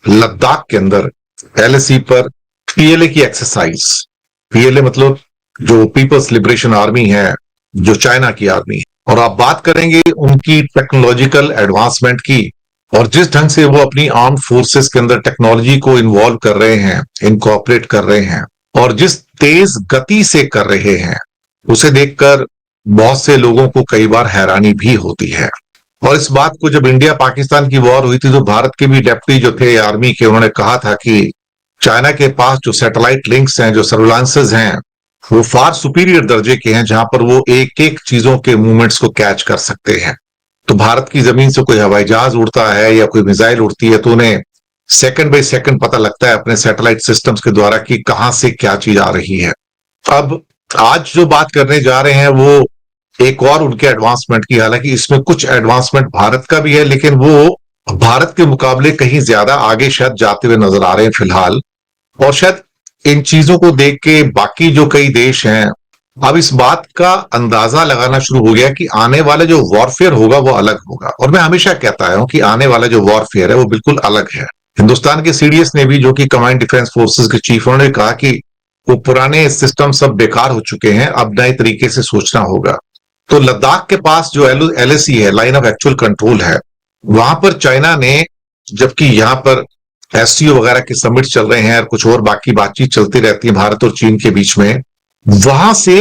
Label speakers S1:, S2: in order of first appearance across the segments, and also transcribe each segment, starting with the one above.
S1: लद्दाख के अंदर एलएसी पर पीएलए की एक्सरसाइज, पीएलए मतलब जो पीपल्स लिबरेशन आर्मी है, जो चाइना की आर्मी है, और आप बात करेंगे उनकी टेक्नोलॉजिकल एडवांसमेंट की और जिस ढंग से वो अपनी आर्म फोर्सेस के अंदर टेक्नोलॉजी को इन्वॉल्व कर रहे हैं, इनकॉर्पोरेट कर रहे हैं, और जिस तेज गति से कर रहे हैं, उसे देखकर बहुत से लोगों को कई बार हैरानी भी होती है। और इस बात को जब इंडिया पाकिस्तान की वॉर हुई थी तो भारत के भी डेप्यूटी जो थे आर्मी के, उन्होंने कहा था कि चाइना के पास जो सैटेलाइट लिंक्स हैं, जो सर्विलांसेस हैं, वो फार सुपीरियर दर्जे के हैं, जहां पर वो एक एक चीजों के मूवमेंट्स को कैच कर सकते हैं। तो भारत की जमीन से कोई हवाई जहाज उड़ता है या कोई मिसाइल उड़ती है तो उन्हें सेकंड बाय सेकंड पता लगता है अपने सैटेलाइट सिस्टम्स के द्वारा कि कहां से क्या चीज आ रही है। अब आज जो बात करने जा रहे हैं वो एक और उनके एडवांसमेंट की, हालांकि इसमें कुछ एडवांसमेंट भारत का भी है, लेकिन वो भारत के मुकाबले कहीं ज्यादा आगे शायद जाते हुए नजर आ रहे हैं फिलहाल। और शायद इन चीजों को देख के बाकी जो कई देश हैं अब इस बात का अंदाजा लगाना शुरू हो गया कि आने वाला जो वॉरफेयर होगा वो अलग होगा। और मैं हमेशा कहता आया हूं कि आने वाला जो वॉरफेयर है वो बिल्कुल अलग है। हिंदुस्तान के सीडीएस ने भी, जो कि कमांड डिफेंस फोर्सेस के चीफ, उन्होंने कहा कि वो पुराने सिस्टम सब बेकार हो चुके हैं, अब नए तरीके से सोचना होगा। तो लद्दाख के पास जो एलएसी है, लाइन ऑफ एक्चुअल कंट्रोल है, वहां पर चाइना ने, जबकि यहां पर एससीओ वगैरह के समिट चल रहे हैं और कुछ और बाकी बातचीत चलती रहती है भारत और चीन के बीच में, वहां से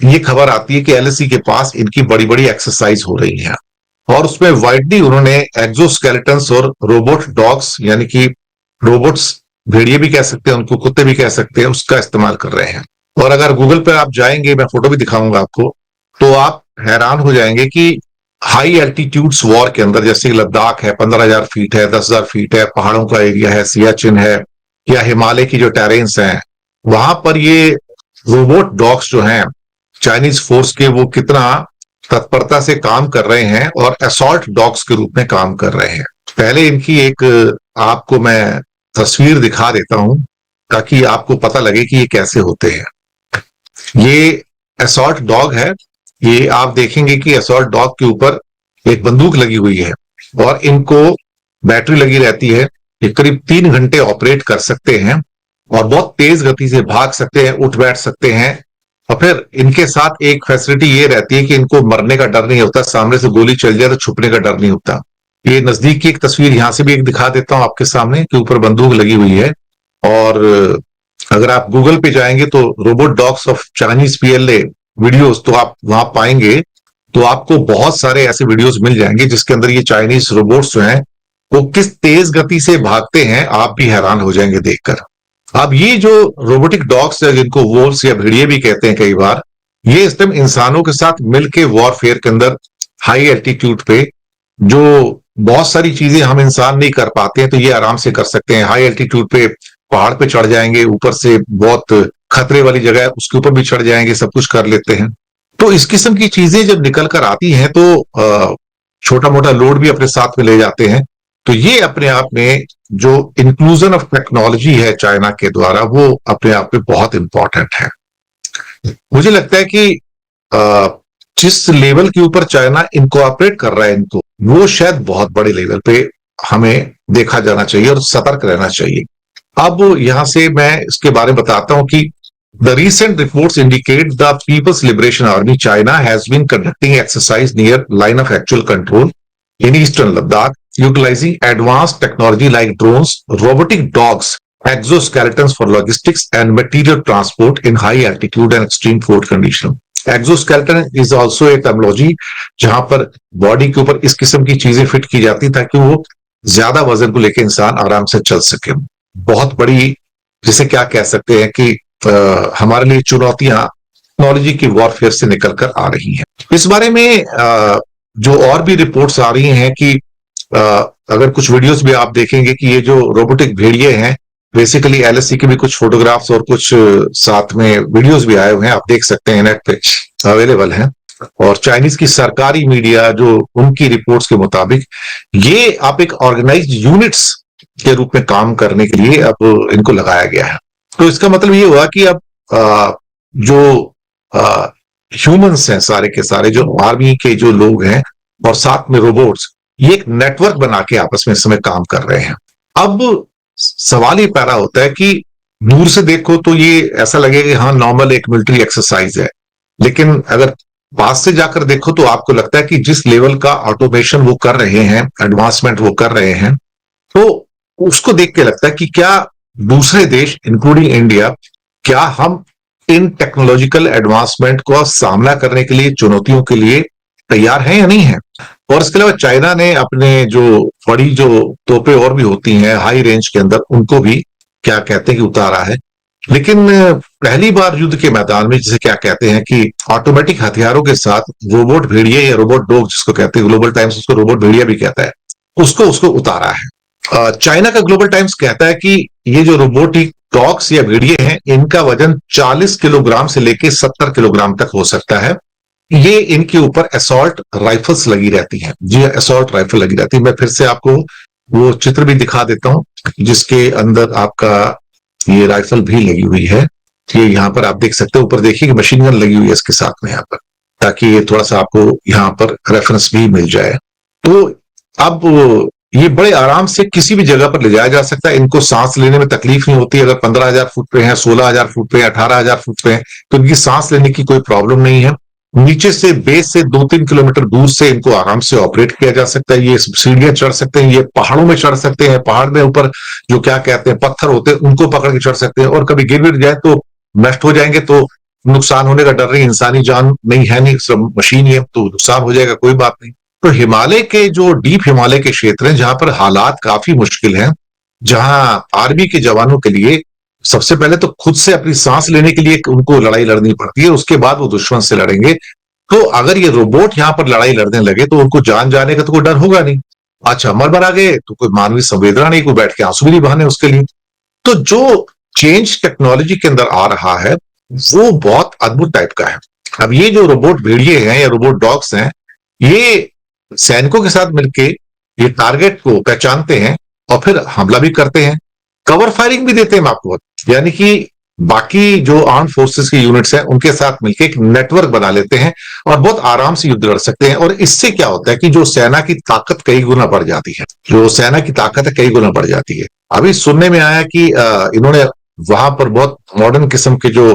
S1: ये खबर आती है कि एलएसी के पास इनकी बड़ी बड़ी एक्सरसाइज हो रही है और उसमें वाइडली उन्होंने एक्सोस्केलेटन्स और रोबोट डॉग्स, यानी कि रोबोट्स, भेड़िए भी कह सकते हैं उनको, कुत्ते भी कह सकते हैं, उसका इस्तेमाल कर रहे हैं। और अगर गूगल पर आप जाएंगे, मैं फोटो भी दिखाऊंगा आपको, तो आप हैरान हो जाएंगे कि हाई एल्टीट्यूड्स वॉर के अंदर, जैसे लद्दाख है, 15,000 फीट है, 10,000 फीट है, पहाड़ों का एरिया है, सियाचिन है, या हिमालय की जो टेरेन्स हैं, वहां पर ये रोबोट डॉग्स जो हैं चाइनीज फोर्स के, वो कितना तत्परता से काम कर रहे हैं और असॉल्ट डॉग्स के रूप में काम कर रहे हैं। पहले इनकी एक आपको मैं तस्वीर दिखा देता हूं ताकि आपको पता लगे कि ये कैसे होते हैं। ये असॉल्ट डॉग है। ये आप देखेंगे कि असॉल्ट डॉग के ऊपर एक बंदूक लगी हुई है और इनको बैटरी लगी रहती है। ये करीब 3 घंटे ऑपरेट कर सकते हैं और बहुत तेज गति से भाग सकते हैं, उठ बैठ सकते हैं। और फिर इनके साथ एक फैसिलिटी ये रहती है कि इनको मरने का डर नहीं होता, सामने से गोली चल जाए तो छुपने का डर नहीं होता। ये नजदीक की एक तस्वीर यहां से भी एक दिखा देता हूं आपके सामने, के ऊपर बंदूक लगी हुई है। और अगर आप गूगल पे जाएंगे तो robot dogs of Chinese PLA videos, तो आप वहां पाएंगे, तो आपको बहुत सारे ऐसे वीडियोस मिल जाएंगे जिसके अंदर ये चाइनीज रोबोट्स जो हैं वो किस तेज गति से भागते हैं, आप भी हैरान हो जाएंगे देखकर। अब ये जो रोबोटिक डॉग्स है, जिनको वोल्स या भेड़िए भी कहते हैं कई बार, ये इस टाइम इंसानों के साथ मिलके वॉरफेयर के अंदर हाई एल्टीट्यूड पे जो बहुत सारी चीजें हम इंसान नहीं कर पाते हैं, तो ये आराम से कर सकते हैं। हाई एल्टीट्यूड पे पहाड़ पे चढ़ जाएंगे, ऊपर से बहुत खतरे वाली जगह है उसके ऊपर भी चढ़ जाएंगे, सब कुछ कर लेते हैं। तो इस किस्म की चीजें जब निकल कर आती हैं तो छोटा मोटा लोड भी अपने साथ में ले जाते हैं। तो ये अपने आप में जो इंक्लूजन ऑफ टेक्नोलॉजी है चाइना के द्वारा, वो अपने आप में बहुत इंपॉर्टेंट है। मुझे लगता है कि जिस लेवल के ऊपर चाइना इनकॉर्पोरेट कर रहा है इनको, वो शायद बहुत बड़े लेवल पे हमें देखा जाना चाहिए और सतर्क रहना चाहिए। अब यहां से मैं इसके बारे में बताता हूं कि the recent reports indicate the People's Liberation Army China has been conducting exercise near line of actual control in eastern Ladakh, utilizing advanced technology like drones, robotic dogs, exoskeletons for logistics and material transport in high altitude and extreme cold condition. Exoskeleton is also a terminology जहां पर body के ऊपर इस किस्म की चीजें fit की जाती ताकि वो ज्यादा वजन को लेकर इंसान आराम से चल सके। बहुत बड़ी, जिसे क्या कह सकते हैं कि हमारे लिए चुनौतियां टेक्नोलॉजी की वॉरफेयर से निकलकर आ रही हैं। इस बारे में जो और भी रिपोर्ट्स आ रही हैं कि अगर कुछ वीडियोस भी आप देखेंगे कि ये जो रोबोटिक भेड़िए हैं, बेसिकली एलएससी के भी कुछ फोटोग्राफ्स और कुछ साथ में वीडियोस भी आए हुए हैं, आप देख सकते हैं, नेट पे अवेलेबल हैं। और चाइनीज की सरकारी मीडिया जो उनकी रिपोर्ट्स के मुताबिक ये आप एक ऑर्गेनाइज्ड यूनिट्स के रूप में काम करने के लिए अब इनको लगाया गया है। तो इसका मतलब ये हुआ कि अब जो ह्यूमंस हैं, सारे के सारे जो आर्मी के जो लोग हैं और साथ में रोबोट्स, ये एक नेटवर्क बना के आपस में इस समय काम कर रहे हैं। अब सवाल ये पैदा होता है कि दूर से देखो तो ये ऐसा लगेगा कि हाँ नॉर्मल एक मिलिट्री एक्सरसाइज है, लेकिन अगर पास से जाकर देखो तो आपको लगता है कि जिस लेवल का ऑटोमेशन वो कर रहे हैं, एडवांसमेंट वो कर रहे हैं, तो उसको देख के लगता है कि क्या दूसरे देश इंक्लूडिंग इंडिया, क्या हम इन टेक्नोलॉजिकल एडवांसमेंट को सामना करने के लिए, चुनौतियों के लिए तैयार हैं या नहीं है। और इसके अलावा चाइना ने अपने जो बड़ी जो तोपे और भी होती हैं हाई रेंज के अंदर, उनको भी क्या कहते हैं कि उतारा है। लेकिन पहली बार युद्ध के मैदान में जिसे क्या कहते हैं कि ऑटोमेटिक हथियारों के साथ रोबोट भेड़िए या रोबोट डॉग जिसको कहते हैं, ग्लोबल टाइम्स उसको रोबोट भेड़िया भी कहता है, उसको उसको उतारा है। चाइना का ग्लोबल टाइम्स कहता है कि ये जो रोबोटिक डॉग्स या भेड़िए हैं, इनका वजन 40 किलोग्राम से लेकर 70 किलोग्राम तक हो सकता है। ये इनके ऊपर असॉल्ट राइफल्स लगी रहती हैं। जी, असॉल्ट राइफल लगी रहती है। मैं फिर से आपको वो चित्र भी दिखा देता हूं जिसके अंदर आपका ये राइफल भी लगी हुई है। ये यहाँ पर आप देख सकते हैं, ऊपर देखिए कि मशीन गन लगी हुई है इसके साथ में यहाँ पर, ताकि ये थोड़ा सा आपको यहाँ पर रेफरेंस भी मिल जाए। तो अब ये बड़े आराम से किसी भी जगह पर ले जाया जा सकता है। इनको सांस लेने में तकलीफ नहीं होती। अगर 15,000 फुट पे है, 16,000 फुट पे, 18,000 फुट पे है, तो इनकी सांस लेने की कोई प्रॉब्लम नहीं है। नीचे से बेस से 2-3 किलोमीटर दूर से इनको आराम से ऑपरेट किया जा सकता है। ये सीढ़ियां चढ़ सकते हैं, ये पहाड़ों में चढ़ सकते हैं, पहाड़ में ऊपर जो क्या कहते हैं पत्थर होते हैं उनको पकड़ के चढ़ सकते हैं, और कभी गिर गिर जाए तो नष्ट हो जाएंगे तो नुकसान होने का डर नहीं। इंसानी जान नहीं है, नहीं सब मशीन है, तो नुकसान हो जाएगा, कोई बात नहीं। तो हिमालय के जो डीप हिमालय के क्षेत्र हैं जहां पर हालात काफी मुश्किल हैं, जहां आर्मी के जवानों के लिए सबसे पहले तो खुद से अपनी सांस लेने के लिए उनको लड़ाई लड़नी पड़ती है, उसके बाद वो दुश्मन से लड़ेंगे। तो अगर ये रोबोट यहां पर लड़ाई लड़ने लगे तो उनको जान जाने का तो कोई डर होगा नहीं। अच्छा, मर आ गए तो कोई मानवीय संवेदना नहीं, कोई बैठ के आंसू भी नहीं बहाने उसके लिए। तो जो चेंज टेक्नोलॉजी के अंदर आ रहा है वो बहुत अद्भुत टाइप का है। अब ये जो रोबोट भेड़िए हैं या रोबोट डॉग्स हैं, ये सैनिकों के साथ मिलके ये टारगेट को पहचानते हैं और फिर हमला भी करते हैं, कवर फायरिंग भी देते हैं आपको। यानी कि बाकी जो आर्म फोर्सेस की यूनिट्स हैं उनके साथ मिलकर एक नेटवर्क बना लेते हैं और बहुत आराम से युद्ध लड़ सकते हैं। और इससे क्या होता है कि जो सेना की ताकत कई गुना बढ़ जाती है, जो सेना की ताकत है कई गुना बढ़ जाती है। अभी सुनने में आया कि इन्होंने वहां पर बहुत मॉडर्न किस्म के जो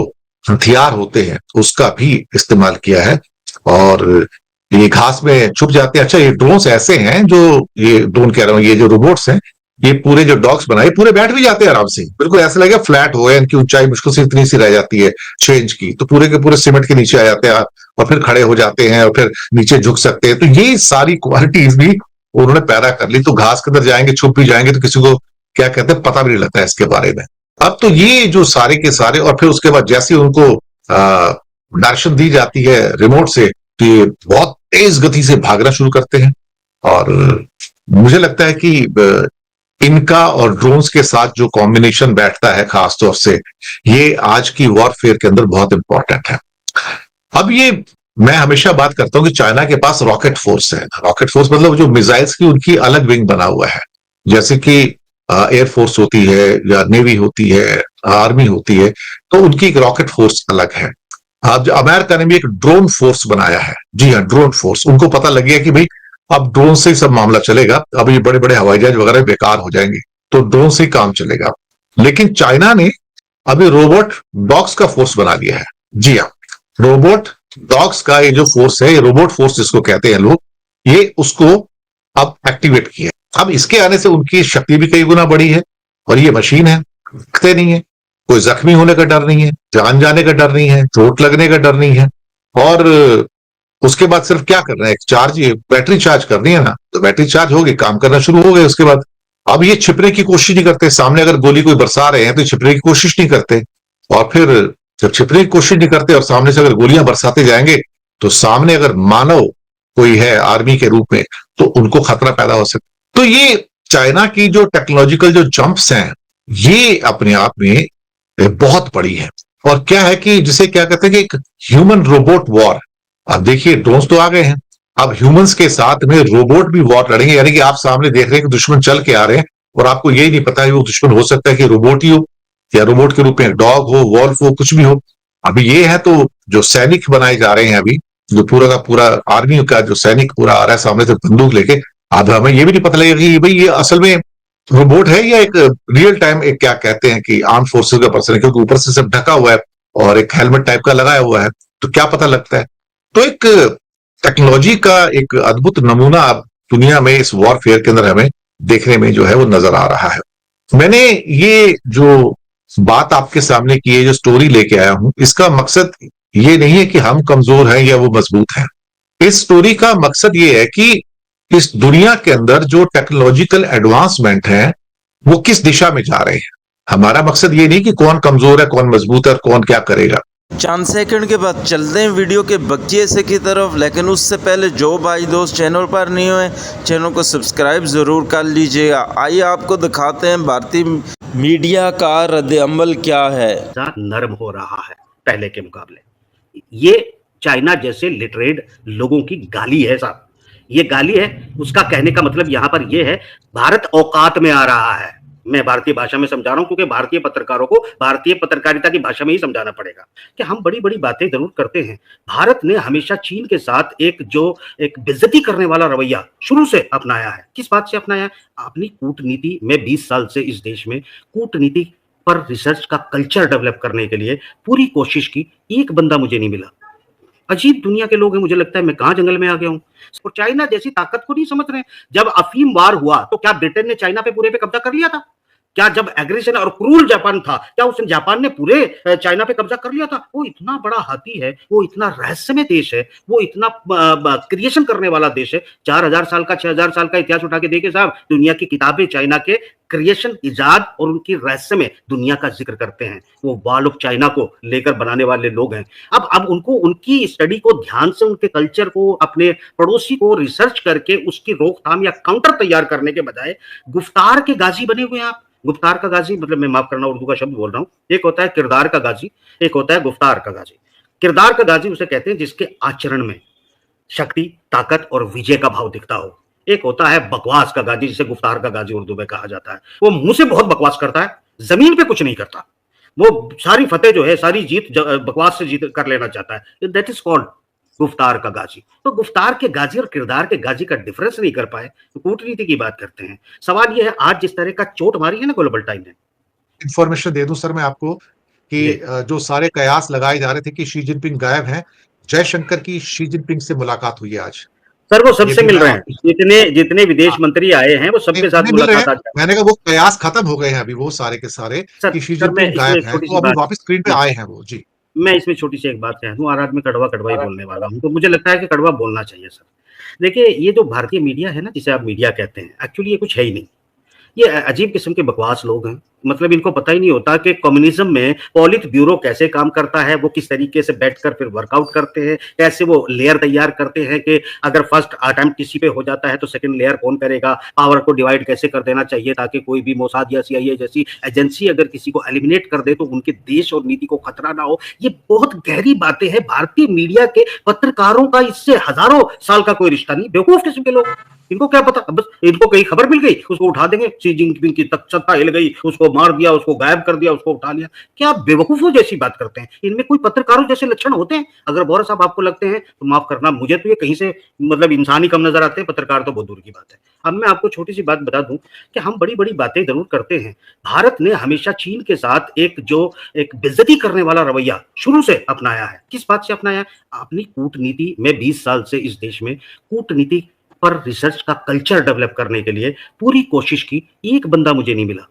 S1: हथियार होते हैं उसका भी इस्तेमाल किया है, और ये घास में छुप जाते हैं। अच्छा, ये ड्रोन्स ऐसे हैं जो, ये ड्रोन कह रहा हूँ, ये जो रोबोट्स हैं, ये पूरे जो डॉग्स बनाए पूरे बैठ भी जाते हैं आराम से, बिल्कुल ऐसा लगेगा फ्लैट हो गए। इनकी ऊंचाई मुश्किल से इतनी सी रह जाती है 6 इंच की, तो पूरे के पूरे सीमेंट के नीचे आ जाते हैं और फिर खड़े हो जाते हैं और फिर नीचे झुक सकते हैं। तो ये सारी क्वालिटीज भी उन्होंने पैदा कर ली। तो घास के अंदर जाएंगे, छुप भी जाएंगे, तो किसी को क्या कहते हैं पता भी नहीं लगता है इसके बारे में। अब तो ये जो सारे के सारे, और फिर उसके बाद जैसे उनको डायरेक्शन दी जाती है रिमोट से, तो ये बहुत तेज गति से भागना शुरू करते हैं। और मुझे लगता है कि इनका और ड्रोन्स के साथ जो कॉम्बिनेशन बैठता है खासतौर से, ये आज की वॉरफेयर के अंदर बहुत इंपॉर्टेंट है। अब ये मैं हमेशा बात करता हूं कि चाइना के पास रॉकेट फोर्स है। रॉकेट फोर्स मतलब जो मिसाइल्स की उनकी अलग विंग बना हुआ है, जैसे कि एयरफोर्स होती है या नेवी होती है, आर्मी होती है, तो उनकी एक रॉकेट फोर्स अलग है। अब अमेरिका ने भी एक ड्रोन फोर्स बनाया है। जी हाँ, ड्रोन फोर्स। उनको पता लग गया कि भाई अब ड्रोन से ही सब मामला चलेगा, अब ये बड़े बड़े हवाई जहाज वगैरह बेकार हो जाएंगे, तो ड्रोन से ही काम चलेगा। लेकिन चाइना ने अभी रोबोट डॉग्स का फोर्स बना दिया है। जी हाँ, रोबोट डॉग्स का ये जो फोर्स है, ये रोबोट फोर्स जिसको कहते हैं लोग, ये उसको अब एक्टिवेट किया। अब इसके आने से उनकी शक्ति भी कई गुना बढ़ी है, और ये मशीन है, दिखते नहीं है, कोई जख्मी होने का डर नहीं है, जान जाने का डर नहीं है, चोट लगने का डर नहीं है। और उसके बाद सिर्फ क्या करना है, चार्ज, बैटरी चार्ज करनी है ना, तो बैटरी चार्ज होगी, काम करना शुरू हो गए। उसके बाद अब ये छिपने की कोशिश नहीं करते। सामने अगर गोली कोई बरसा रहे हैं तो छिपने की कोशिश नहीं करते, और फिर जब छिपने की कोशिश नहीं करते और सामने से अगर गोलियां बरसाते जाएंगे, तो सामने अगर मानव कोई है आर्मी के रूप में, तो उनको खतरा पैदा हो सकता। तो ये चाइना की जो टेक्नोलॉजिकल जो जंप्स हैं, ये अपने आप में बहुत बड़ी है। और क्या है कि जिसे क्या कहते हैं कि एक ह्यूमन रोबोट वॉर। अब देखिए ड्रोन्स तो आ गए हैं, अब ह्यूमंस के साथ में रोबोट भी वॉर लड़ेंगे। यानी कि आप सामने देख रहे हैं कि दुश्मन चल के आ रहे हैं, और आपको यही नहीं पता है वो दुश्मन हो सकता है कि रोबोट ही हो, या रोबोट के रूप में डॉग हो, वॉल्फ हो, कुछ भी हो। अभी ये है, तो जो सैनिक बनाए जा रहे हैं अभी, जो पूरा का पूरा आर्मी का जो सैनिक पूरा आ रहा है सामने से बंदूक लेके, अब हमें ये भी नहीं पता लगेगा कि भाई ये असल में रोबोट है या एक रियल टाइम, एक क्या कहते हैं कि आर्म फोर्सेस का पर्सन है, क्योंकि ऊपर से सब ढका हुआ है और एक हेलमेट टाइप का लगाया हुआ है, तो क्या पता लगता है। तो एक टेक्नोलॉजी का एक अद्भुत नमूना अब दुनिया में इस वॉरफेयर के अंदर हमें देखने में जो है वो नजर आ रहा है। मैंने ये जो बात आपके सामने की है, जो स्टोरी लेके आया हूं, इसका मकसद ये नहीं है कि हम कमजोर हैं या वो मजबूत हैं। इस स्टोरी का मकसद ये है कि इस दुनिया के अंदर जो टेक्नोलॉजिकल एडवांसमेंट है वो किस दिशा में जा रहे हैं। हमारा मकसद ये नहीं कि कौन कमजोर है, कौन मजबूत है और कौन क्या करेगा।
S2: चंद सेकंड के बाद चलते हैं वीडियो के बकिए से की तरफ, लेकिन उससे पहले जो भाई दोस्त चैनल पर नहीं हुए चैनल को सब्सक्राइब ज़रूर कर लीजिएगा। आइए आपको दिखाते हैं भारतीय मीडिया का रद्द-ए-अमल क्या है।
S3: नरम हो रहा है पहले के मुकाबले। ये चाइना जैसे लिटरेट लोगों की गाली है साहब, ये गाली है। उसका कहने का मतलब यहाँ पर ये है, भारत औकात में आ रहा है। मैं भारतीय भाषा में समझा रहा हूं, क्योंकि भारतीय पत्रकारों को भारतीय पत्रकारिता की भाषा में ही समझाना पड़ेगा कि हम बड़ी बड़ी बातें जरूर करते हैं। भारत ने हमेशा चीन के साथ एक बेइज्जती करने वाला रवैया शुरू से अपनाया है। किस बात से अपनाया है? अपनी कूटनीति में 20 साल से इस देश में कूटनीति पर रिसर्च का कल्चर डेवलप करने के लिए पूरी कोशिश की। एक बंदा मुझे नहीं मिला। अजीब दुनिया के लोग हैं, मुझे लगता है मैं कहां जंगल में आ गया हूं। और चाइना जैसी ताकत को नहीं समझ रहे हैं। जब अफीम वार हुआ तो क्या ब्रिटेन ने चाइना पे पूरे पे कब्जा कर लिया था? क्या जब एग्रेशन और क्रूर जापान था, क्या उसने जापान ने पूरे चाइना पे कब्जा कर लिया था? वो इतना बड़ा हाथी है, वो इतना रहस्यमय देश है, वो इतना क्रिएशन करने वाला देश है। 4000 साल का 6000 साल का इतिहास उठा के देखे साहब, दुनिया की किताबें चाइना के क्रिएशन, इजाद और उनकी रहस्य में दुनिया का जिक्र करते हैं। वो वॉल ऑफ चाइना को लेकर बनाने वाले लोग हैं। अब उनको उनकी स्टडी को ध्यान से, उनके कल्चर को, अपने पड़ोसी को रिसर्च करके उसकी रोकथाम या काउंटर तैयार करने के बजाय गुफ्तार के गाजी बने हुए हैं आप। गुफ्तार का गाजी मतलब, मैं माफ करना उर्दू का शब्द बोल रहा हूं, एक होता है किरदार का गाजी, एक होता है गुफ्तार का गाजी। किरदार का गाजी उसे कहते हैं जिसके आचरण में शक्ति, ताकत और विजय का भाव दिखता हो। एक होता है बकवास का गाजी, जिसे गुफ्तार का गाजी उर्दू में कहा जाता है। वो मुंह से बहुत बकवास करता है, जमीन पे कुछ नहीं करता। वो सारी फतेह जो है, सारी जीत बकवास से जीत कर लेना चाहता है। दैट इज कॉल्ड गुफ्तार का गाजी। तो गुफ्तार के गाजी और किरदार के गाजी का डिफरेंस नहीं कर पाए तो कूटनीति की बात करते हैं। सवाल यह है, आज जिस तरह का चोट मारी है ना ग्लोबल टाइम ने।
S1: इंफॉर्मेशन दे दूं सर मैं आपको कि जो सारे कयास लगाए जा रहे थे कि शी जिनपिंग गायब हैं, जयशंकर की शी जिनपिंग से मुलाकात हुई है आज।
S3: सर वो सबसे मिल रहे हैं, जितने जितने विदेश मंत्री आए हैं वो सबके साथ मुलाकात आज।
S1: मैंने कहा वो कयास खत्म हो गए हैं अभी, वो सारे के सारे कि शी जिनपिंग गायब है, तो अभी वापस स्क्रीन पे आए हैं वो। जी,
S3: मैं इसमें छोटी सी एक बात कह दूं, और आज मैं कड़वा कड़वा ही बोलने वाला हूं, तो मुझे लगता है कि कड़वा बोलना चाहिए सर। देखिए, ये जो भारतीय मीडिया है ना, जिसे आप मीडिया कहते हैं, एक्चुअली ये कुछ है ही नहीं। ये अजीब किस्म के बकवास लोग हैं। मतलब इनको पता ही नहीं होता कि कम्युनिज्म में पॉलिट ब्यूरो कैसे काम करता है, वो किस तरीके से बैठकर फिर वर्कआउट करते हैं, कैसे वो लेयर तैयार करते हैं कि अगर फर्स्ट अटेम्प्ट किसी पे हो जाता है तो सेकंड लेयर कौन करेगा, पावर को डिवाइड कैसे कर देना चाहिए ताकि कोई भी मोसाद या सीआईए जैसी एजेंसी अगर किसी को एलिमिनेट कर दे तो उनके देश और नीति को खतरा ना हो। ये बहुत गहरी बातें हैं। भारतीय मीडिया के पत्रकारों का इससे हजारों साल का कोई रिश्ता नहीं। बेवकूफ किस्म के लोग, इनको क्या पता, बस इनको कहीं खबर मिल गई उसको उठा देंगे। शी जिनपिंग की सत्ता हिल गई, उसको मार दिया, उसको गायब कर दिया, उसको उठा लिया। क्या बेवकूफों जैसी बात करते हैं? इनमें कोई पत्रकारों जैसे लक्षण होते हैं? अगर बोरा साहब आपको लगते हैं तो माफ करना, मुझे तो ये कहीं से मतलब इंसान ही कम नजर आते हैं, पत्रकार तो बहुत दूर की बात है। अब मैं आपको छोटी सी बात बता दूं कि हम बड़ी बड़ी बातें जरूर करते हैं। भारत ने हमेशा चीन के साथ एक बेइज्जती करने वाला रवैया शुरू से अपनाया है। किस बात से अपनाया है? अपनी कूटनीति में 20 साल से इस देश में कूटनीति पर रिसर्च का कल्चर डेवलप करने के लिए पूरी कोशिश की। एक बंदा मुझे नहीं मिला।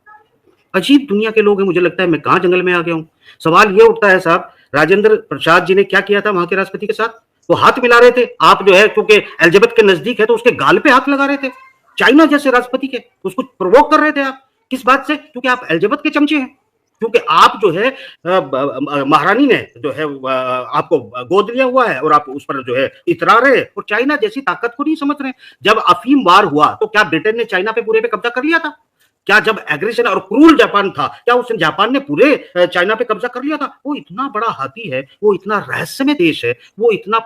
S3: अजीब दुनिया के लोग हैं, मुझे लगता है मैं कहां जंगल में आ गया हूं। सवाल ये उठता है साहब, राजेंद्र प्रसाद जी ने क्या किया था वहां के राष्ट्रपति के साथ? वो हाथ मिला रहे थे। आप जो है क्योंकि एलिजाबेथ के नजदीक है तो उसके गाल पे हाथ लगा रहे थे। चाइना जैसे राष्ट्रपति के उसको प्रोवोक कर रहे थे आप। किस बात से? क्योंकि आप एलिजाबेथ के चमचे हैं, क्योंकि आप जो है महारानी ने जो है आपको गोद लिया हुआ है और आप उस पर जो है इतरा रहे और चाइना जैसी ताकत को नहीं समझ रहे। जब अफीम वार हुआ तो क्या ब्रिटेन ने चाइना पे पूरे पे कब्जा कर लिया था? क्या जब एग्रेशन और क्रूर जापान था, क्या उसने जापान ने पूरे चाइना पे कब्जा कर लिया था? वो इतना बड़ा हाथी है, वो इतना रहस्यमय देश है, वो इतना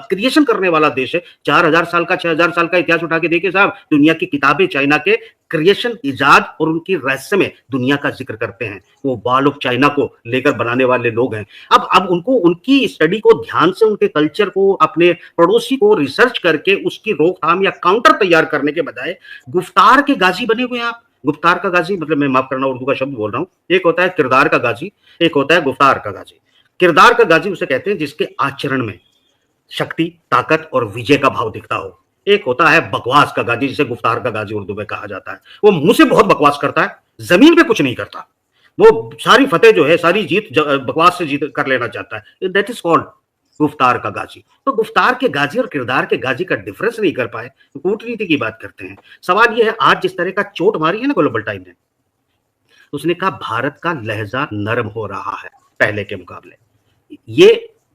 S3: क्रिएशन करने वाला देश है। 4000 साल का 6000 साल का इतिहास उठा के देखे साहब, दुनिया की किताबें चाइना के क्रिएशन, इजाद और उनकी रहस्य में दुनिया का जिक्र करते हैं। वो वॉल ऑफ चाइना को लेकर बनाने वाले लोग हैं। अब उनको उनकी स्टडी को ध्यान से, उनके कल्चर को, अपने पड़ोसी को रिसर्च करके उसकी रोकथाम या काउंटर तैयार करने के बजाय गुफ्तार के गाजी बने हुए हैं आप। गुफ्तार का गाजी मतलब, मैं माफ करना उर्दू का शब्द बोल रहा हूँ, एक होता है किरदार का गाजी, एक होता है गुफ्तार का गाजी। किरदार का गाजी उसे कहते हैं जिसके आचरण में शक्ति, ताकत और विजय का भाव दिखता हो। एक होता है बकवास का गाजी, जिसे गुफ्तार का गाजी उर्दू में कहा जाता है। वो मुंह से बहुत बकवास करता है, जमीन पे कुछ नहीं करता। वो सारी फतेह जो है, सारी जीत बकवास से जीत कर लेना चाहता है। दैट इज कॉल्ड गुफ्तार का गाजी। तो गुफ्तार के गाजी और किरदार के गाजी का डिफरेंस नहीं कर पाए, तो कूटनीति की बात करते हैं। सवाल यह है, आज जिस तरह का चोट मारी है ना ग्लोबल टाइम ने, उसने कहा भारत का लहजा नरम हो रहा है पहले के मुकाबले। ये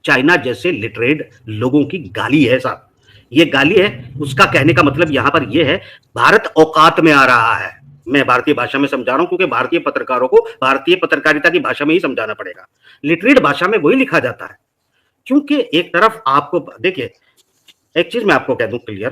S3: चाइना जैसे लिटरेट लोगों की गाली है साहब, ये गाली है। उसका कहने का मतलब यहां पर यह है, भारत औकात में आ रहा है। मैं भारतीय भाषा में समझा रहा हूं, क्योंकि भारतीय पत्रकारों को भारतीय पत्रकारिता की भाषा में ही समझाना पड़ेगा। लिटरेट भाषा में वही लिखा जाता है, क्योंकि एक तरफ आपको देखिए, एक चीज मैं आपको कह दूं क्लियर,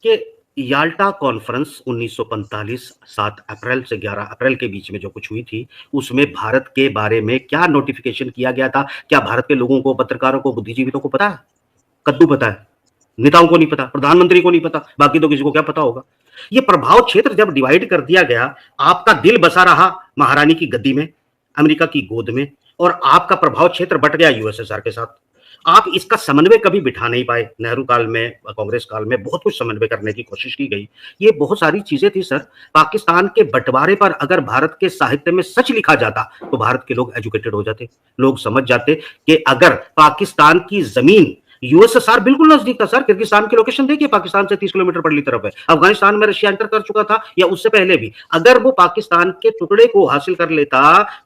S3: कि याल्टा कॉन्फ्रेंस 1945 7 अप्रैल से 11 अप्रैल के बीच में जो कुछ हुई थी, उसमें भारत के बारे में क्या नोटिफिकेशन किया गया था? क्या भारत के लोगों को, पत्रकारों को, बुद्धिजीवियों को पता है? कद्दू पता है, नेताओं को नहीं पता, प्रधानमंत्री को नहीं पता, बाकी तो किसी को क्या पता होगा। ये प्रभाव क्षेत्र जब डिवाइड कर दिया गया, आपका दिल बसा रहा महारानी की गद्दी में, अमेरिका की गोद में, और आपका प्रभाव क्षेत्र बट गया यूएसएसआर के साथ। आप इसका समन्वय कभी बिठा नहीं पाए। नेहरू काल में, कांग्रेस काल में बहुत कुछ समन्वय करने की कोशिश की गई, ये बहुत सारी चीजें थी सर। पाकिस्तान के बंटवारे पर अगर भारत के साहित्य में सच लिखा जाता तो भारत के लोग एजुकेटेड हो जाते, लोग समझ जाते कि अगर पाकिस्तान की जमीन, यूएसएसआर बिल्कुल नजदीक था सर, किर्गिस्तान की लोकेशन देखिए, पाकिस्तान से 30 किलोमीटर पड़ली तरफ है। अफगानिस्तान में रशिया एंटर कर चुका था, या उससे पहले भी। अगर वो पाकिस्तान के टुकड़े को हासिल कर लेता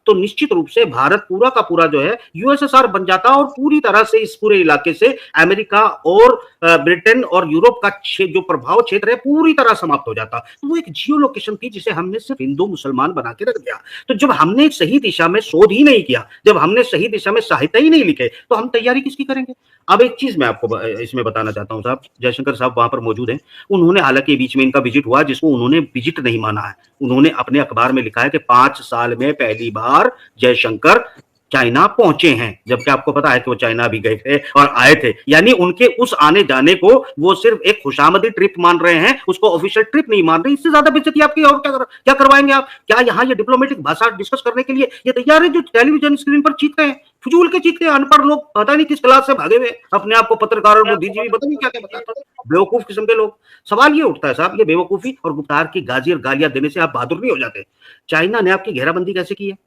S3: तो निश्चित रूप से भारत पूरा का पूरा जो है यूएसएसआर बन जाता, और पूरी तरह से इस पूरे इलाके से अमेरिका और ब्रिटेन और यूरोप का जो प्रभाव क्षेत्र है पूरी तरह समाप्त हो जाता। तो वो एक जियो लोकेशन थी जिसे हमने सिर्फ हिंदू मुसलमान बना के रख दिया। तो जब हमने सही दिशा में शोध ही नहीं किया, जब हमने सही दिशा में साहित्य ही नहीं लिखे, तो हम तैयारी किसकी करेंगे? अब एक चीज मैं आपको इसमें बताना चाहता हूं साहब, जयशंकर साहब वहां पर मौजूद हैं। उन्होंने, हालांकि बीच में इनका विजिट हुआ जिसको उन्होंने विजिट नहीं माना है, उन्होंने अपने अखबार में लिखा है कि 5 साल में पहली बार जयशंकर चाइना पहुंचे हैं, जबकि आपको पता है कि वो चाइना भी गए थे और आए थे। यानी उनके उस आने जाने को वो सिर्फ एक खुशामदी ट्रिप मान रहे हैं, उसको ऑफिशियल ट्रिप नहीं मान रहे। इससे ज्यादा बेइज्जती आपकी और क्या करवाएंगे आप? क्या यहाँ ये डिप्लोमेटिक भाषा डिस्कस करने के लिए ये तैयार है जो टेलीविजन स्क्रीन पर चीखते हैं, फजूल के चीखते हैं? अनपढ़ लोग, पता नहीं किस क्लास से भागे हुए, अपने आप को पत्रकार और बुद्धिजीवी पता नहीं क्या क्या बताते, बेवकूफ किस्म के लोग। सवाल ये उठता है साहब, ये बेवकूफी और गुफ्तार की गाजी और गालियां देने से आप बहादुर नहीं हो जाते। चाइना ने आपकी घेराबंदी कैसे की है?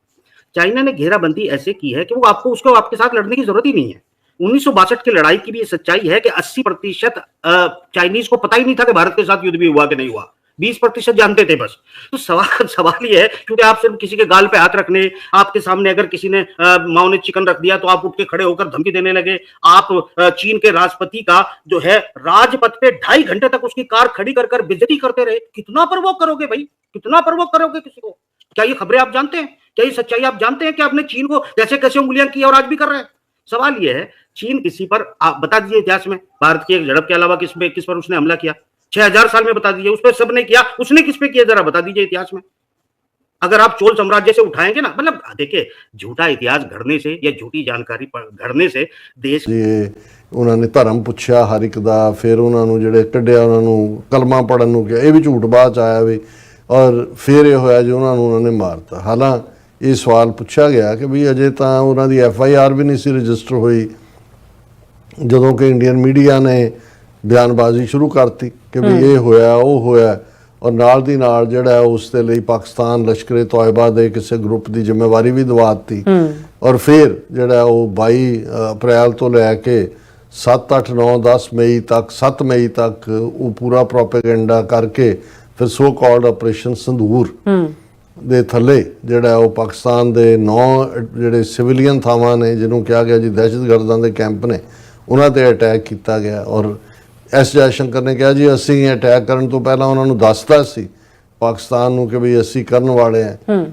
S3: चाइना ने घेराबंदी ऐसे की है कि वो आपको, उसको आपके साथ लड़ने की जरूरत ही नहीं है। 1962 की लड़ाई की भी सच्चाई है कि 80% चाइनीज को पता ही नहीं था कि भारत के साथ युद्ध भी हुआ कि नहीं हुआ, 20% जानते थे बस। तो सवाल ये है, क्योंकि आप सिर्फ किसी के गाल पे हाथ रखने, आपके सामने अगर किसी ने माओ ने चिकन रख दिया तो आप उठ के खड़े होकर धमकी देने लगे। आप चीन के राष्ट्रपति का जो है राजपथ पे 2.5 घंटे तक उसकी कार खड़ी कर बेइज्जती करते रहे। कितना प्रवोक करोगे भाई, कितना प्रवोक करोगे किसी को? क्या ये खबरें आप जानते हैं? क्या ये सच्चाई आप जानते हैं कि आपने चीन को कैसे कैसे उंगलियां की और आज भी कर रहे हैं? सवाल ये है, चीन किसी पर, आप बता दीजिए इतिहास में भारत की एक झड़प के अलावा किस पर उसने हमला किया? 6000 साल में बता दीजिए, उस पर सब ने किया, उसने किस पे किया जरा बता दीजिए इतिहास में। अगर आप चोल साम्राज्य से उठाएंगे ना, मतलब देखिए, झूठा इतिहास घड़ने से या झूठी जानकारी घड़ने से देश,
S4: ਉਹਨਾਂ ਨੇ ਧਰਮ ਪੁੱਛਿਆ ਹਰ ਇੱਕ ਦਾ, ਫਿਰ ਉਹਨਾਂ ਨੂੰ ਜਿਹੜੇ ਕੱਢਿਆ, ਉਹਨਾਂ ਨੂੰ ਕਲਮਾ ਪੜਨ ਨੂੰ ਕਿਹਾ, ਇਹ ਵੀ ਝੂਠ ਬਾਅਦ 'ਚ ਆਇਆ ਵੀ, ਔਰ ਫਿਰ ਇਹ ਹੋਇਆ ਜੀ ਉਹਨਾਂ ਨੇ ਮਾਰਤਾ। ਹਾਲਾਂ ਇਹ ਸਵਾਲ ਪੁੱਛਿਆ ਗਿਆ ਕਿ ਵੀ ਅਜੇ ਤਾਂ ਉਹਨਾਂ ਦੀ FIR ਵੀ ਨਹੀਂ ਸੀ ਰਜਿਸਟਰ ਹੋਈ, ਜਦੋਂ ਕਿ ਇੰਡੀਅਨ ਮੀਡੀਆ ਨੇ ਬਿਆਨਬਾਜ਼ੀ ਸ਼ੁਰੂ ਕਰਤੀ ਕਿ ਵੀ ਇਹ ਹੋਇਆ ਉਹ ਹੋਇਆ, ਔਰ ਨਾਲ ਦੀ ਨਾਲ ਜਿਹੜਾ ਉਸ ਦੇ ਲਈ ਪਾਕਿਸਤਾਨ ਲਸ਼ਕਰ ਤੋਇਬਾ ਦੇ ਕਿਸੇ ਗਰੁੱਪ ਦੀ ਜ਼ਿੰਮੇਵਾਰੀ ਵੀ ਦਵਾ ਦਿੱਤੀ। ਔਰ ਫਿਰ ਜਿਹੜਾ ਉਹ 22 ਅਪ੍ਰੈਲ ਤੋਂ ਲੈ ਕੇ 7, 8, 9, 10 ਮਈ ਤੱਕ, 7 ਮਈ ਤੱਕ ਉਹ ਪੂਰਾ ਪ੍ਰੋਪੇਗੈਂਡਾ ਕਰਕੇ ਫਿਰ ਸੋ ਕਾਲਡ ਆਪਰੇਸ਼ਨ ਸੰਦੂਰ ਦੇ ਥੱਲੇ ਜਿਹੜਾ ਉਹ ਪਾਕਿਸਤਾਨ ਦੇ 9 ਜਿਹੜੇ ਸਿਵਲੀਅਨ ਥਾਵਾਂ ਨੇ, ਜਿਹਨੂੰ ਕਿਹਾ ਗਿਆ ਜੀ ਦਹਿਸ਼ਤਗਰਦਾਂ ਦੇ ਕੈਂਪ ਨੇ, ਉਹਨਾਂ 'ਤੇ ਅਟੈਕ ਕੀਤਾ ਗਿਆ। ਔਰ ਐਸ ਜੈਸ਼ੰਕਰ ਨੇ ਕਿਹਾ ਜੀ ਅਸੀਂ ਅਟੈਕ ਕਰਨ ਤੋਂ ਪਹਿਲਾਂ ਉਹਨਾਂ ਨੂੰ ਦੱਸਤਾ ਸੀ ਪਾਕਿਸਤਾਨ ਨੂੰ ਕਿ ਵੀ ਅਸੀਂ ਕਰਨ ਵਾਲੇ ਹਾਂ,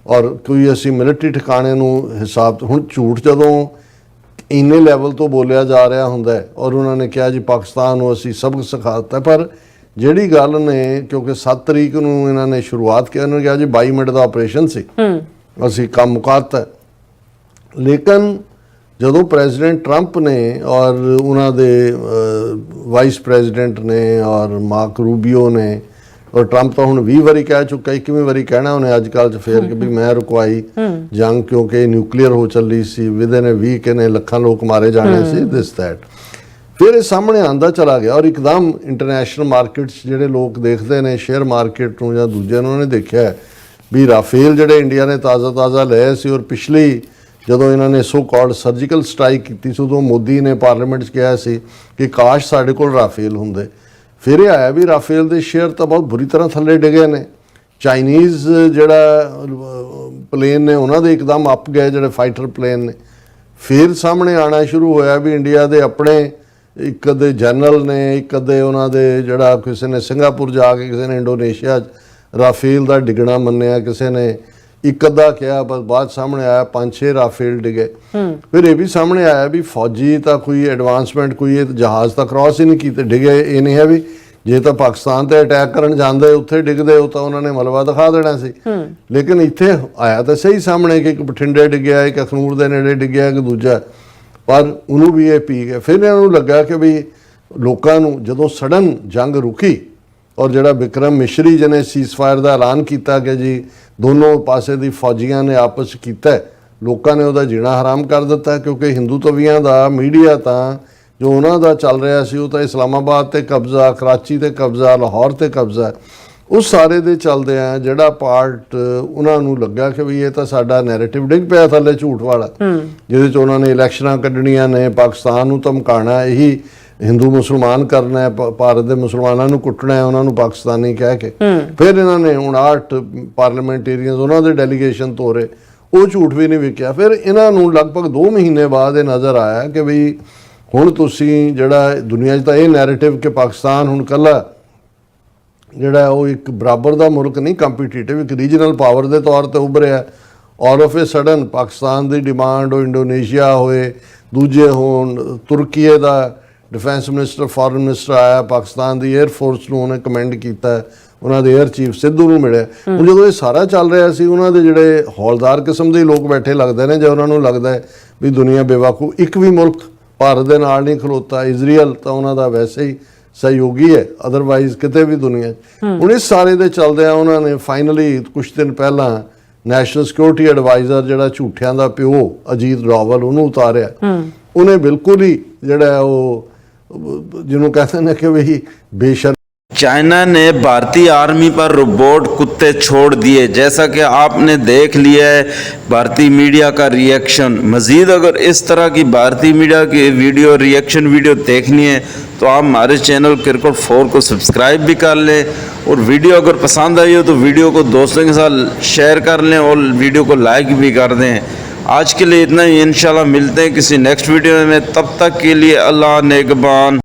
S4: ਔਰ ਕੋਈ ਅਸੀਂ ਮਿਲਟਰੀ ਠਿਕਾਣੇ ਨੂੰ ਹਿਸਾਬ। ਹੁਣ ਝੂਠ ਜਦੋਂ ਇੰਨੇ ਲੈਵਲ ਤੋਂ ਬੋਲਿਆ ਜਾ ਰਿਹਾ ਹੁੰਦਾ, ਔਰ ਉਹਨਾਂ ਨੇ ਕਿਹਾ ਜੀ ਪਾਕਿਸਤਾਨ ਨੂੰ ਅਸੀਂ ਸਬਕ ਸਿਖਾ ਦਿੱਤਾ, ਪਰ ਜਿਹੜੀ ਗੱਲ ਨੇ, ਕਿਉਂਕਿ 7 ਤਰੀਕ ਨੂੰ ਇਹਨਾਂ ਨੇ ਸ਼ੁਰੂਆਤ ਕੀਤੀ, ਉਹਨਾਂ ਨੇ ਕਿਹਾ ਜੀ 22 ਮਿੰਟ ਦਾ ਆਪਰੇਸ਼ਨ ਸੀ, ਅਸੀਂ ਕੰਮ ਮੁਕਾ ਦਿੱਤਾ। ਲੇਕਿਨ ਜਦੋਂ ਪ੍ਰੈਜ਼ੀਡੈਂਟ ਟਰੰਪ ਨੇ ਔਰ ਉਹਨਾਂ ਦੇ ਵਾਈਸ ਪ੍ਰੈਜ਼ੀਡੈਂਟ ਨੇ ਔਰ ਮਾਰਕ ਰੂਬੀਓ ਨੇ ਔਰ ਟਰੰਪ ਤਾਂ ਹੁਣ 20 ਵਾਰੀ ਕਹਿ ਚੁੱਕਾ, 21ਵੀਂ ਵਾਰੀ ਕਹਿਣਾ ਉਹਨੇ ਅੱਜ ਕੱਲ੍ਹ 'ਚ ਫੇਰ ਕਿ ਵੀ ਮੈਂ ਰੁਕਵਾਈ ਜੰਗ ਕਿਉਂਕਿ ਨਿਊਕਲੀਅਰ ਹੋ ਚੱਲੀ ਸੀ, ਵਿਦਿਨ ਵੀਕ ਇਹਨੇ ਲੱਖਾਂ ਲੋਕ ਮਾਰੇ ਜਾਣੇ ਸੀ, ਦਿਸ ਦੈਟ। ਫਿਰ ਇਹ ਸਾਹਮਣੇ ਆਂਦਾ ਚਲਾ ਗਿਆ ਔਰ ਇੱਕਦਮ ਇੰਟਰਨੈਸ਼ਨਲ ਮਾਰਕੀਟਸ ਜਿਹੜੇ ਲੋਕ ਦੇਖਦੇ ਨੇ ਸ਼ੇਅਰ ਮਾਰਕੀਟ ਨੂੰ ਜਾਂ ਦੂਜਿਆਂ ਨੂੰ, ਉਹਨੇ ਦੇਖਿਆ ਵੀ ਰਾਫੇਲ ਜਿਹੜੇ ਇੰਡੀਆ ਨੇ ਤਾਜ਼ਾ ਲਏ ਸੀ ਔਰ ਪਿਛਲੀ ਜਦੋਂ ਇਹਨਾਂ ਨੇ ਸੋ ਕਾਲਡ ਸਰਜੀਕਲ ਸਟ੍ਰਾਈਕ ਕੀਤੀ ਸੀ ਉਦੋਂ ਮੋਦੀ ਨੇ ਪਾਰਲੀਮੈਂਟ 'ਚ ਕਿਹਾ ਸੀ ਕਿ ਕਾਸ਼ ਸਾਡੇ ਕੋਲ ਰਾਫੇਲ ਹੁੰਦੇ। ਫਿਰ ਇਹ ਆਇਆ ਵੀ ਰਾਫੇਲ ਦੇ ਸ਼ੇਅਰ ਤਾਂ ਬਹੁਤ ਬੁਰੀ ਤਰ੍ਹਾਂ ਥੱਲੇ ਡਿੱਗੇ ਨੇ। ਚਾਈਨੀਜ਼ ਜਿਹੜਾ ਪਲੇਨ ਨੇ ਉਹਨਾਂ ਦੇ ਇੱਕਦਮ ਅੱਪ ਗਏ ਜਿਹੜੇ ਫਾਈਟਰ ਪਲੇਨ ਨੇ। ਫਿਰ ਸਾਹਮਣੇ ਆਉਣਾ ਸ਼ੁਰੂ ਹੋਇਆ ਵੀ ਇੰਡੀਆ ਦੇ ਆਪਣੇ ਇੱਕ ਅੱਧੇ ਜਨਰਲ ਨੇ, ਇੱਕ ਅੱਧੇ ਉਹਨਾਂ ਦੇ ਜਿਹੜਾ ਕਿਸੇ ਨੇ ਸਿੰਗਾਪੁਰ ਜਾ ਕੇ, ਕਿਸੇ ਨੇ ਇੰਡੋਨੇਸ਼ੀਆ 'ਚ ਰਾਫੇਲ ਦਾ ਡਿੱਗਣਾ ਮੰਨਿਆ, ਕਿਸੇ ਨੇ ਇੱਕ ਅੱਧਾ ਕਿਹਾ, ਬਸ ਬਾਅਦ ਸਾਹਮਣੇ ਆਇਆ 5-6 ਰਾਫੇਲ ਡਿੱਗੇ। ਫਿਰ ਇਹ ਵੀ ਸਾਹਮਣੇ ਆਇਆ ਵੀ ਫੌਜੀ ਤਾਂ ਕੋਈ ਐਡਵਾਂਸਮੈਂਟ, ਕੋਈ ਇਹ ਜਹਾਜ਼ ਤਾਂ ਕ੍ਰਾਸ ਹੀ ਨਹੀਂ ਕੀਤੇ, ਡਿੱਗੇ। ਇਹ ਨਹੀਂ ਹੈ ਵੀ ਜੇ ਤਾਂ ਪਾਕਿਸਤਾਨ ਤੇ ਅਟੈਕ ਕਰਨ ਜਾਂਦੇ ਉੱਥੇ ਡਿੱਗਦੇ, ਉਹ ਤਾਂ ਉਹਨਾਂ ਨੇ ਮਲਬਾ ਦਿਖਾ ਦੇਣਾ ਸੀ। ਲੇਕਿਨ ਇੱਥੇ ਆਇਆ ਤਾਂ ਸਹੀ ਸਾਹਮਣੇ ਕਿ ਇੱਕ ਬਠਿੰਡੇ ਡਿੱਗਿਆ, ਇੱਕ ਅਖਨੂਰ ਦੇ ਨੇੜੇ ਡਿੱਗਿਆ, ਇੱਕ ਦੂਜਾ, ਪਰ ਉਹਨੂੰ ਵੀ ਇਹ ਪੀ ਗਏ। ਫਿਰ ਇਹਨਾਂ ਨੂੰ ਲੱਗਾ ਕਿ ਵੀ ਲੋਕਾਂ ਨੂੰ ਜਦੋਂ ਸਡਨ ਜੰਗ ਰੁਕੀ ਔਰ ਜਿਹੜਾ ਵਿਕਰਮ ਮਿਸ਼ਰੀ ਜਿਹਨੇ ਸੀਜ਼ਫਾਇਰ ਦਾ ਐਲਾਨ ਕੀਤਾ ਕਿ ਜੀ ਦੋਨੋਂ ਪਾਸੇ ਦੀ ਫੌਜੀਆਂ ਨੇ ਆਪਸ ਕੀਤਾ, ਲੋਕਾਂ ਨੇ ਉਹਦਾ ਜੀਣਾ ਹਰਾਮ ਕਰ ਦਿੱਤਾ ਕਿਉਂਕਿ ਹਿੰਦੂਤਵੀਆਂ ਦਾ ਮੀਡੀਆ ਤਾਂ ਜੋ ਉਹਨਾਂ ਦਾ ਚੱਲ ਰਿਹਾ ਸੀ ਉਹ ਤਾਂ ਇਸਲਾਮਾਬਾਦ ਤੇ ਕਬਜ਼ਾ, ਕਰਾਚੀ ਤੇ ਕਬਜ਼ਾ, ਲਾਹੌਰ ਤੇ ਕਬਜ਼ਾ, ਉਸ ਸਾਰੇ ਦੇ ਚੱਲਦੇ ਆ ਜਿਹੜਾ ਪਾਰਟ ਉਹਨਾਂ ਨੂੰ ਲੱਗਾ ਕਿ ਵੀ ਇਹ ਤਾਂ ਸਾਡਾ ਨੈਰੇਟਿਵ ਡਿੱਗ ਪਿਆ ਥੱਲੇ ਝੂਠ ਵਾਲਾ, ਜਿਹਦੇ 'ਚ ਉਹਨਾਂ ਨੇ ਇਲੈਕਸ਼ਨਾਂ ਕੱਢਣੀਆਂ ਨੇ, ਪਾਕਿਸਤਾਨ ਨੂੰ ਧਮਕਾਉਣਾ, ਇਹੀ ਹਿੰਦੂ ਮੁਸਲਮਾਨ ਕਰਨਾ ਹੈ, ਭਾਰਤ ਦੇ ਮੁਸਲਮਾਨਾਂ ਨੂੰ ਕੁੱਟਣਾ ਹੈ, ਉਹਨਾਂ ਨੂੰ ਪਾਕਿਸਤਾਨੀ ਕਹਿ ਕੇ। ਫਿਰ ਇਹਨਾਂ ਨੇ 59 ਪਾਰਲੀਮੈਂਟੇਰੀਅਨਸ ਉਹਨਾਂ ਦੇ ਡੈਲੀਗੇਸ਼ਨ ਤੋਰੇ, ਉਹ ਝੂਠ ਵੀ ਨਹੀਂ ਵਿਕਿਆ। ਫਿਰ ਇਹਨਾਂ ਨੂੰ ਲਗਭਗ 2 ਮਹੀਨੇ ਬਾਅਦ ਇਹ ਨਜ਼ਰ ਆਇਆ ਕਿ ਵੀ ਹੁਣ ਤੁਸੀਂ ਜਿਹੜਾ ਦੁਨੀਆ 'ਚ ਤਾਂ ਇਹ ਨੈਰੇਟਿਵ ਕਿ ਪਾਕਿਸਤਾਨ ਹੁਣ ਇਕੱਲਾ ਜਿਹੜਾ ਉਹ ਇੱਕ ਬਰਾਬਰ ਦਾ ਮੁਲਕ ਨਹੀਂ, ਕੰਪੀਟੀਟਿਵ ਇੱਕ ਰੀਜਨਲ ਪਾਵਰ ਦੇ ਤੌਰ ਤੇ ਉੱਭਰਿਆ। ਔਰ of A sudden Pakistan the demand ਉਹ ਇੰਡੋਨੇਸ਼ੀਆ ਹੋਏ, ਦੂਜੇ ਹੋਣ, ਤੁਰਕੀਏ ਦਾ ਡਿਫੈਂਸ ਮਿਨਿਸਟਰ, ਫੋਰਨ ਮਿਨਿਸਟਰ ਆਇਆ, ਪਾਕਿਸਤਾਨ ਦੀ 에ਅਰ ਫੋਰਸ ਨੂੰ ਉਹਨੇ ਕਮੈਂਡ ਕੀਤਾ, ਉਹਨਾਂ ਦੇ 에ਅਰ ਚੀਫ ਸਿੱਧੂ ਨੂੰ ਮਿਲਿਆ। ਹੁਣ ਜਦੋਂ ਇਹ ਸਾਰਾ ਚੱਲ ਰਿਹਾ ਸੀ ਉਹਨਾਂ ਦੇ ਜਿਹੜੇ ਹੌਲਦਾਰ ਕਿਸਮ ਦੇ ਲੋਕ ਬੈਠੇ ਲੱਗਦੇ ਨੇ, ਜੇ ਉਹਨਾਂ ਨੂੰ ਲੱਗਦਾ ਹੈ ਵੀ ਦੁਨੀਆ ਬੇਵਕੂਫ, ਇੱਕ ਵੀ ਮੁਲਕ ਭਾਰਤ ਦੇ ਨਾਲ ਨਹੀਂ ਖਲੋਤਾ, ਇਜ਼ਰਾਈਲ ਤਾਂ ਉਹਨਾਂ ਦਾ ਵੈਸੇ ਹੀ ਸਹਿਯੋਗੀ ਹੈ, ਅਦਰਵਾਈਜ਼ ਕਿਤੇ ਵੀ ਦੁਨੀਆ 'ਚ। ਹੁਣ ਇਸ ਸਾਰੇ ਦੇ ਚੱਲਦਿਆਂ ਉਹਨਾਂ ਨੇ ਫਾਈਨਲੀ ਕੁਛ ਦਿਨ ਪਹਿਲਾਂ ਨੈਸ਼ਨਲ ਸਿਕਿਉਰਿਟੀ ਐਡਵਾਈਜ਼ਰ ਜਿਹੜਾ ਝੂਠਿਆਂ ਦਾ ਪਿਓ ਅਜੀਤ ਡੋਵਲ ਉਹਨੂੰ ਉਤਾਰਿਆ। ਉਹਨੇ ਬਿਲਕੁਲ ਹੀ ਜਿਹੜਾ ਉਹ ਜਿਹਨੂੰ कहते हैं कि भाई बेशर्म।
S2: चाइना ने भारतीय आर्मी पर रोबोट कुत्ते छोड़ दिए, जैसा कि आपने देख लिया है भारतीय मीडिया का रिएक्शन। मज़ीद अगर इस तरह की भारतीय मीडिया की वीडियो रिएक्शन वीडियो देखनी है तो आप हमारे चैनल क्रिकेट 4 को सब्सक्राइब भी कर लें, और वीडियो अगर पसंद आई हो तो वीडियो को दोस्तों के साथ शेयर कर लें और वीडियो को लाइक भी कर दें। आज के लिए इतना ही, इंशाल्लाह मिलते हैं किसी नेक्स्ट वीडियो में, तब तक के लिए अल्लाह नेगबान।